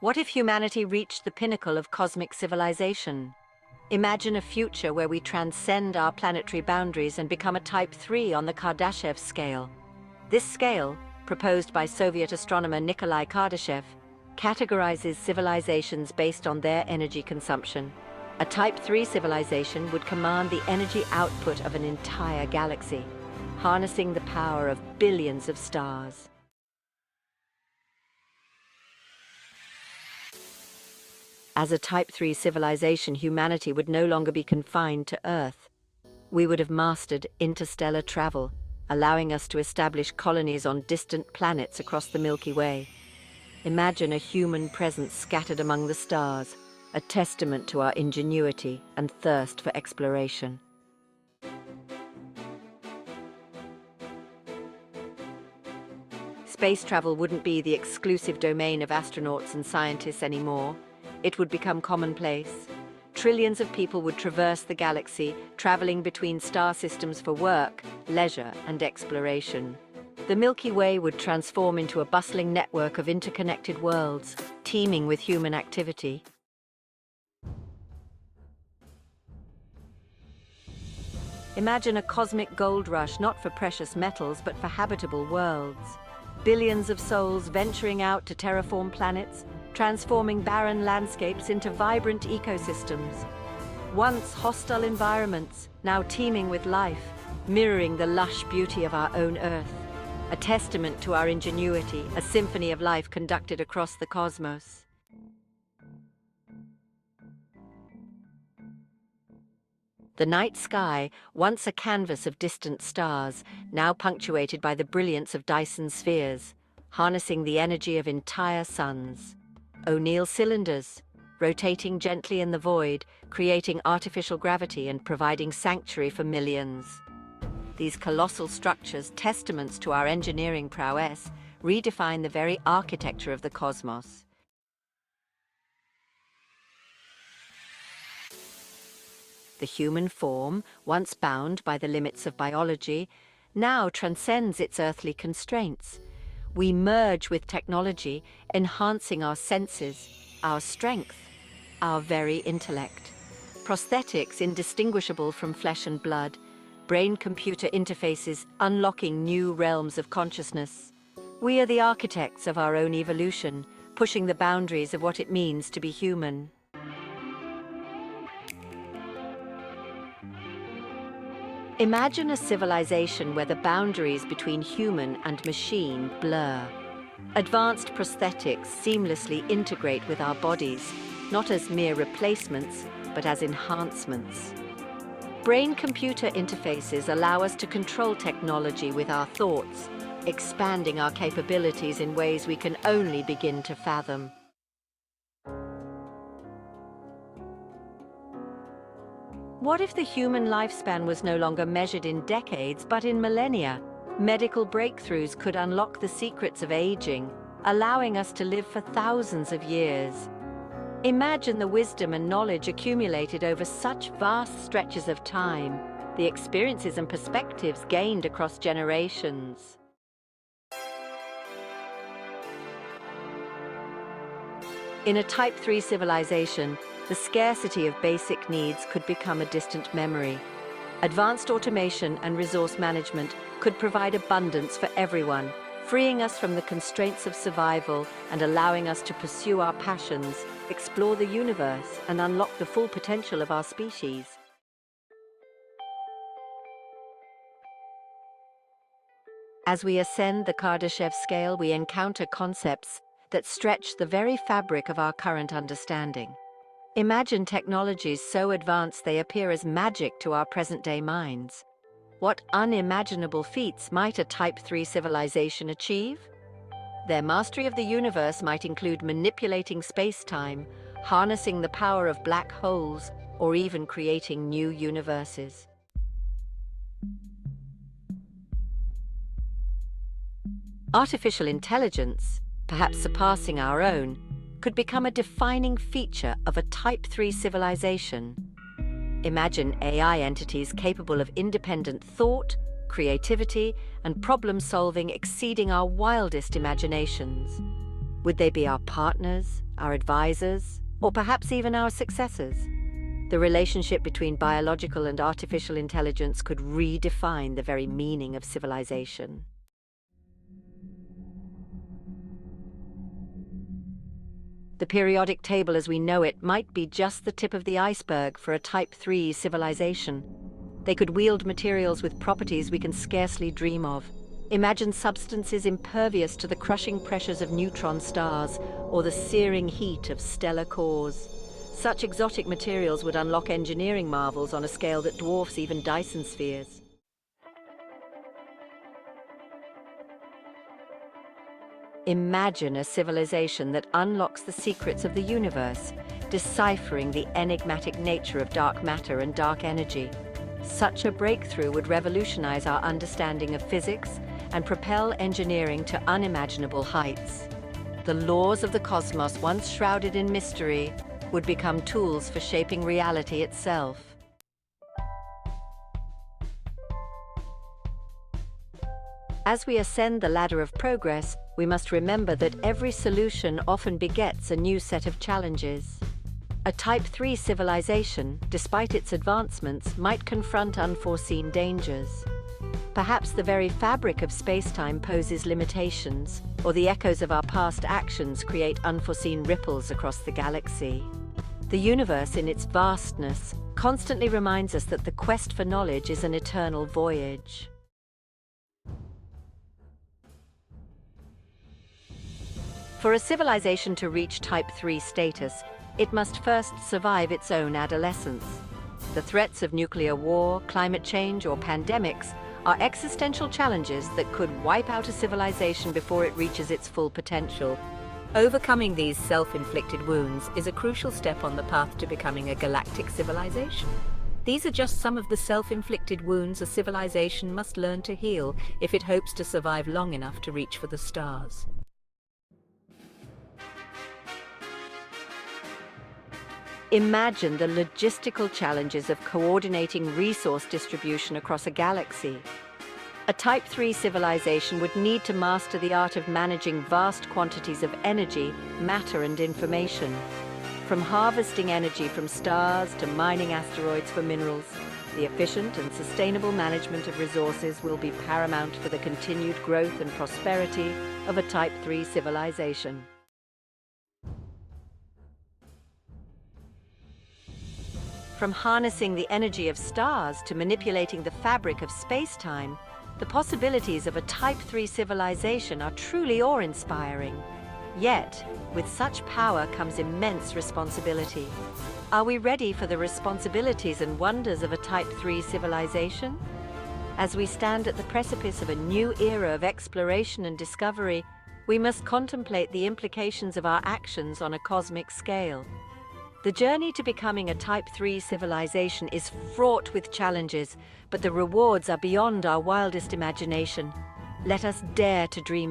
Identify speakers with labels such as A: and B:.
A: What if humanity reached the pinnacle of cosmic civilization? Imagine a future where we transcend our planetary boundaries and become a Type 3 on the Kardashev scale. This scale, proposed by Soviet astronomer Nikolai Kardashev, categorizes civilizations based on their energy consumption. A Type 3 civilization would command the energy output of an entire galaxy, harnessing the power of billions of stars. As a Type 3 civilization, humanity would no longer be confined to Earth. We would have mastered interstellar travel, allowing us to establish colonies on distant planets across the Milky Way. Imagine a human presence scattered among the stars, a testament to our ingenuity and thirst for exploration. Space travel wouldn't be the exclusive domain of astronauts and scientists anymore. It would become commonplace. Trillions of people would traverse the galaxy, traveling between star systems for work, leisure, and exploration. The Milky Way would transform into a bustling network of interconnected worlds, teeming with human activity. Imagine a cosmic gold rush, not for precious metals, but for habitable worlds. Billions of souls venturing out to terraform planets, transforming barren landscapes into vibrant ecosystems. Once hostile environments, now teeming with life, mirroring the lush beauty of our own Earth. A testament to our ingenuity, a symphony of life conducted across the cosmos. The night sky, once a canvas of distant stars, now punctuated by the brilliance of Dyson spheres, harnessing the energy of entire suns. O'Neill cylinders, rotating gently in the void, creating artificial gravity and providing sanctuary for millions. These colossal structures, testaments to our engineering prowess, redefine the very architecture of the cosmos. The human form, once bound by the limits of biology, now transcends its earthly constraints. We merge with technology, enhancing our senses, our strength, our very intellect. Prosthetics indistinguishable from flesh and blood, brain-computer interfaces unlocking new realms of consciousness. We are the architects of our own evolution, pushing the boundaries of what it means to be human. Imagine a civilization where the boundaries between human and machine blur. Advanced prosthetics seamlessly integrate with our bodies, not as mere replacements, but as enhancements. Brain-computer interfaces allow us to control technology with our thoughts, expanding our capabilities in ways we can only begin to fathom. What if the human lifespan was no longer measured in decades, but in millennia? Medical breakthroughs could unlock the secrets of aging, allowing us to live for thousands of years. Imagine the wisdom and knowledge accumulated over such vast stretches of time, the experiences and perspectives gained across generations. In a Type 3 civilization, the scarcity of basic needs could become a distant memory. Advanced automation and resource management could provide abundance for everyone, freeing us from the constraints of survival and allowing us to pursue our passions, explore the universe, and unlock the full potential of our species. As we ascend the Kardashev scale, we encounter concepts that stretch the very fabric of our current understanding. Imagine technologies so advanced they appear as magic to our present-day minds. What unimaginable feats might a Type 3 civilization achieve? Their mastery of the universe might include manipulating space-time, harnessing the power of black holes, or even creating new universes. Artificial intelligence, perhaps surpassing our own, could become a defining feature of a Type 3 civilization. Imagine AI entities capable of independent thought, creativity, and problem-solving exceeding our wildest imaginations. Would they be our partners, our advisors, or perhaps even our successors. The relationship between biological and artificial intelligence could redefine the very meaning of civilization. The periodic table as we know it might be just the tip of the iceberg for a Type 3 civilization. They could wield materials with properties we can scarcely dream of. Imagine substances impervious to the crushing pressures of neutron stars or the searing heat of stellar cores. Such exotic materials would unlock engineering marvels on a scale that dwarfs even Dyson spheres. Imagine a civilization that unlocks the secrets of the universe, deciphering the enigmatic nature of dark matter and dark energy. Such a breakthrough would revolutionize our understanding of physics and propel engineering to unimaginable heights. The laws of the cosmos, once shrouded in mystery, would become tools for shaping reality itself. As we ascend the ladder of progress, we must remember that every solution often begets a new set of challenges. A Type 3 civilization, despite its advancements, might confront unforeseen dangers. Perhaps the very fabric of space-time poses limitations, or the echoes of our past actions create unforeseen ripples across the galaxy. The universe, in its vastness, constantly reminds us that the quest for knowledge is an eternal voyage. For a civilization to reach Type 3 status, it must first survive its own adolescence. The threats of nuclear war, climate change, or pandemics are existential challenges that could wipe out a civilization before it reaches its full potential. Overcoming these self-inflicted wounds is a crucial step on the path to becoming a galactic civilization. These are just some of the self-inflicted wounds a civilization must learn to heal if it hopes to survive long enough to reach for the stars. Imagine the logistical challenges of coordinating resource distribution across a galaxy. A Type 3 civilization would need to master the art of managing vast quantities of energy, matter, and information. From harvesting energy from stars to mining asteroids for minerals, the efficient and sustainable management of resources will be paramount for the continued growth and prosperity of a Type 3 civilization. From harnessing the energy of stars to manipulating the fabric of space-time, the possibilities of a Type 3 civilization are truly awe-inspiring. Yet, with such power comes immense responsibility. Are we ready for the responsibilities and wonders of a Type 3 civilization? As we stand at the precipice of a new era of exploration and discovery, we must contemplate the implications of our actions on a cosmic scale. The journey to becoming a Type 3 civilization is fraught with challenges, but the rewards are beyond our wildest imagination. Let us dare to dream